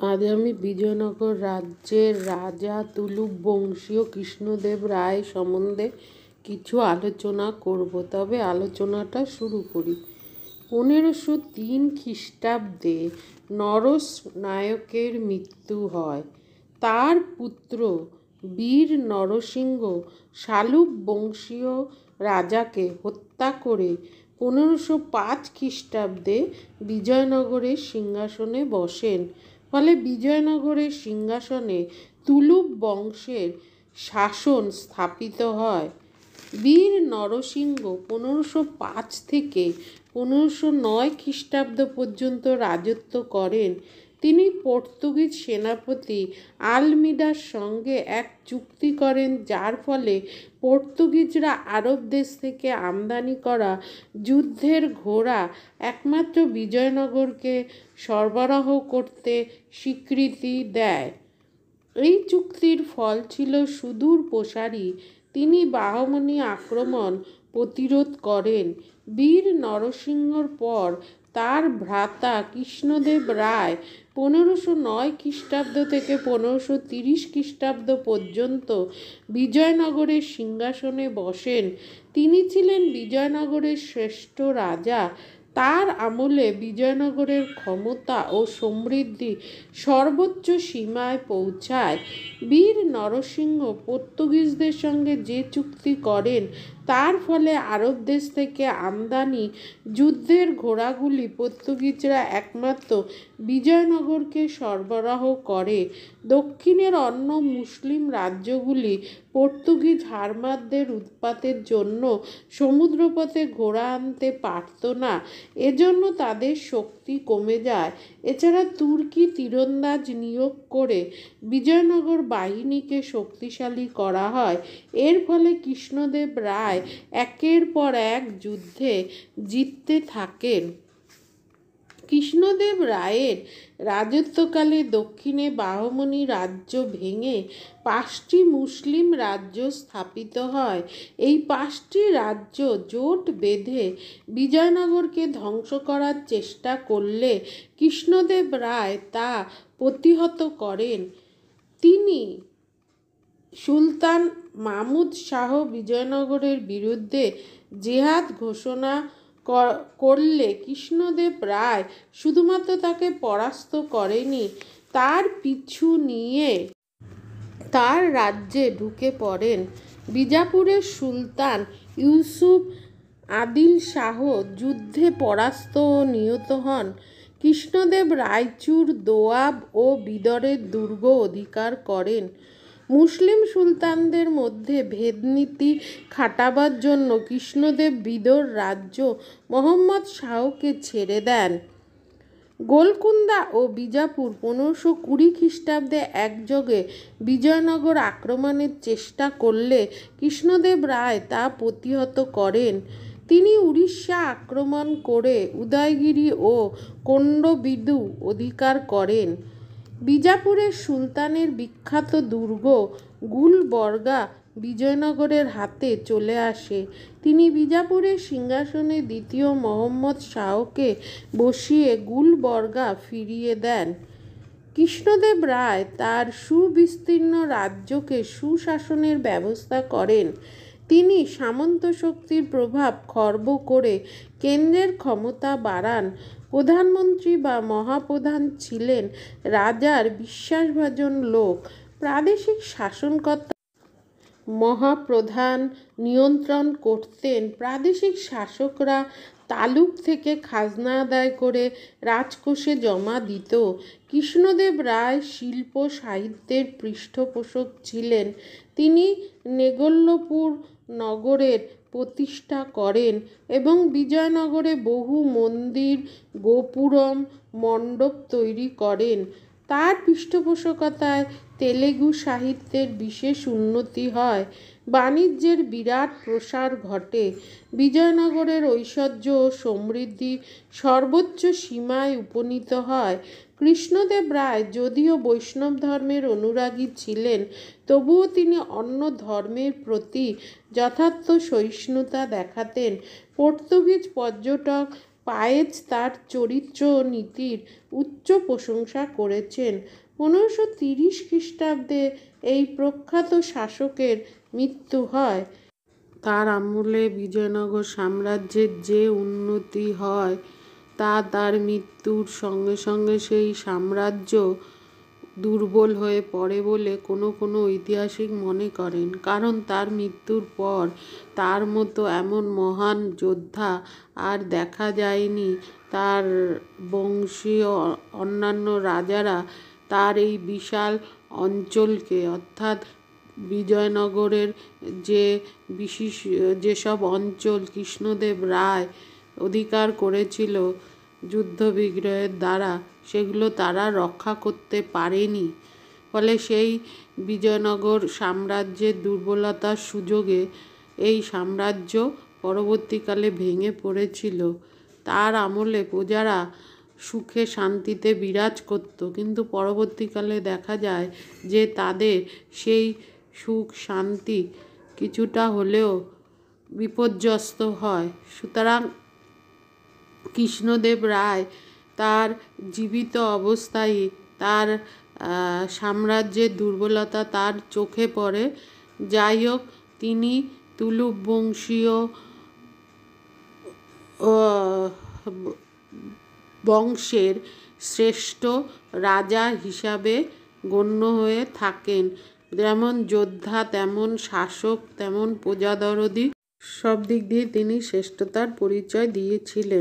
আজ আমি বিজয়নগর রাজ্যের রাজা তুলুক বংশীয় কৃষ্ণদেব রায় সম্বন্ধে কিছু আলোচনা করব। তবে আলোচনাটা শুরু করি। 1503 খ্রিস্টাব্দে নরস নায়কের মৃত্যু হয়। তার পুত্র বীর নরসিংহ শালুক বংশীয় রাজাকে হত্যা করে 1505 খ্রিস্টাব্দে বিজয়নগরের সিংহাসনে বসেন। ফলে বিজয়নগরের সিংহাসনে তুলুক বংশের শাসন স্থাপিত হয়। বীর নরসিংহ 1505 থেকে 1509 খ্রিস্টাব্দ পর্যন্ত রাজত্ব করেন। তিনি পর্তুগিজ সেনাপতি আলমিডার সঙ্গে এক চুক্তি করেন, যার ফলে পর্তুগিজরা আরব দেশ থেকে আমদানি করা যুদ্ধের ঘোড়া একমাত্র বিজয়নগরকে সরবরাহ করতে স্বীকৃতি দেয়। এই চুক্তির ফল ছিল সুদূর প্রসারী। তিনি বাহমনি আক্রমণ প্রতিরোধ করেন। বীর নরসিংহর পর তার ভ্রাতা কৃষ্ণদেব রায় 1509 খ্রিস্টাব্দ থেকে 1530 খ্রিস্টাব্দ পর্যন্ত বিজয়নগরের সিংহাসনে বসেন। তিনি ছিলেন বিজয়নগরের শ্রেষ্ঠ রাজা। তার আমলে বিজয়নগরের ক্ষমতা ও সমৃদ্ধি সর্বোচ্চ সীমায় পৌঁছায়। বীর নরসিংহ পর্তুগিজদের সঙ্গে যে চুক্তি করেন, তার ফলে আরব দেশ থেকে আমদানি যুদ্ধের ঘোড়াগুলি পর্তুগিজরা একমাত্র বিজয়নগরকে সরবরাহ করে। দক্ষিণের অন্য মুসলিম রাজ্যগুলি পর্তুগিজ হারমাতদের উৎপাতের জন্য সমুদ্রপথে ঘোড়া আনতে পারত না, এজন্য তাদের শক্তি কমে যায়। এছাড়া তুর্কি তীরন্দাজ নিয়োগ করে বিজয়নগর বাহিনীকে শক্তিশালী করা হয়। এর ফলে কৃষ্ণদেব রায় একের পর এক যুদ্ধে জিততে থাকেন। কৃষ্ণদেব রায়ের রাজত্বকালে দক্ষিণে বাহমনি রাজ্য ভেঙে 5টি মুসলিম রাজ্য স্থাপিত হয়। এই 5টি রাজ্য জোট বেঁধে বিজয়নগরকে ধ্বংস করার চেষ্টা করলে কৃষ্ণদেব রায় তা প্রতিহত করেন। তিনি সুলতান মাহমুদ শাহ বিজয়নগরের বিরুদ্ধে জেহাদ ঘোষণা করলে কৃষ্ণদেব রায় শুধুমাত্র তাকে পরাস্ত করেনি, তার পিছু নিয়ে তার রাজ্যে ঢুকে পড়েন। বিজাপুরের সুলতান ইউসুফ আদিল শাহ যুদ্ধে পরাস্ত ও নিহত হন। কৃষ্ণদেব রায়চুর, দোয়াব ও বিদরের দুর্গ অধিকার করেন। মুসলিম সুলতানদের মধ্যে ভেদনীতি খাটাবার জন্য কৃষ্ণদেব বিদর রাজ্য মোহাম্মদ শাহকে ছেড়ে দেন। গোলকুন্দা ও বিজাপুর 1520 খ্রিস্টাব্দে একযোগে বিজয়নগর আক্রমণের চেষ্টা করলে কৃষ্ণদেব রায় তা প্রতিহত করেন। তিনি উড়িষ্যা আক্রমণ করে উদয়গিরি ও কোন্ডবিদু অধিকার করেন। বিজাপুরের সুলতানের বিখ্যাত দুর্গ গুলবর্গা বিজয়নগরের হাতে চলে আসে। তিনি বিজাপুরের সিংহাসনে দ্বিতীয় মোহাম্মদ শাহকে বসিয়ে গুলবর্গা ফিরিয়ে দেন। কৃষ্ণদেব রায় তার সুবিস্তীর্ণ রাজ্যকে সুশাসনের ব্যবস্থা করেন। তিনি সামন্ত শক্তির প্রভাব খর্ব করে কেন্দ্রের ক্ষমতা বাড়ান। প্রধানমন্ত্রী বা মহাপ্রধান ছিলেন রাজার বিশ্বাসভাজন লোক। প্রাদেশিক শাসনকর্তা মহাপ্রধান নিয়ন্ত্রণ করতেন। প্রাদেশিক শাসকরা তালুক থেকে খাজনা আদায় করে রাজকোষে জমা দিত। কৃষ্ণদেব রায় শিল্প সাহিত্যের পৃষ্ঠপোষক ছিলেন। তিনি নেগল্যপুর নগরের প্রতিষ্ঠা করেন এবং বিজয়নগরে বহু মন্দির, গোপুরম, মণ্ডপ তৈরি করেন। তার পৃষ্ঠপোষকতায় তেলুগু সাহিত্যের বিশেষ উন্নতি হয়। বাণিজ্যের বিরাট প্রসার ঘটে। বিজয়নগরের ঐশ্বর্য ও সমৃদ্ধি সর্বোচ্চ সীমায় উপনীত হয়। কৃষ্ণদেব রায় যদিও বৈষ্ণব ধর্মের অনুরাগী ছিলেন, তবুও তিনি অন্য ধর্মের প্রতি যথার্থ সহিষ্ণুতা দেখাতেন। পর্তুগিজ পর্যটক পায়েজ তার চরিত্র ও নীতির উচ্চ প্রশংসা করেছেন। 1530 খ্রিস্টাব্দে এই প্রখ্যাত শাসকের মৃত্যু হয়। তার আমলে বিজয়নগর সাম্রাজ্যের যে উন্নতি হয় তা তার মৃত্যুর সঙ্গে সঙ্গে সেই সাম্রাজ্য দুর্বল হয়ে পড়ে বলে কোনো কোনো ঐতিহাসিক মনে করেন। কারণ তার মৃত্যুর পর তার মতো এমন মহান যোদ্ধা আর দেখা যায়নি। তার বংশীয় অন্যান্য রাজারা তার এই বিশাল অঞ্চলকে, অর্থাৎ বিজয়নগরের যেসব অঞ্চল কৃষ্ণদেব রায় অধিকার করেছিল যুদ্ধ বিগ্রহের দ্বারা, সেগুলো তারা রক্ষা করতে পারেনি। ফলে সেই বিজয়নগর সাম্রাজ্যের দুর্বলতার সুযোগে এই সাম্রাজ্য পরবর্তীকালে ভেঙে পড়েছিল। তার আমলে প্রজারা সুখে শান্তিতে বিরাজ করত, কিন্তু পরবর্তীকালে দেখা যায় যে তাদের সেই সুখ শান্তি কিছুটা হলেও বিপর্যস্ত হয়। সুতরাং কৃষ্ণদেব রায় তার জীবিত অবস্থায় তার সাম্রাজ্যের দুর্বলতা তার চোখে পড়ে। যাই হোক, তিনি তুলুপ বংশীয় বংশের শ্রেষ্ঠ রাজা হিসাবে গণ্য হয়ে থাকেন। যেমন যোদ্ধা, তেমন শাসক, তেমন প্রজাদরদি, সব দিক দিয়ে তিনি শ্রেষ্ঠতার পরিচয় দিয়েছিলেন।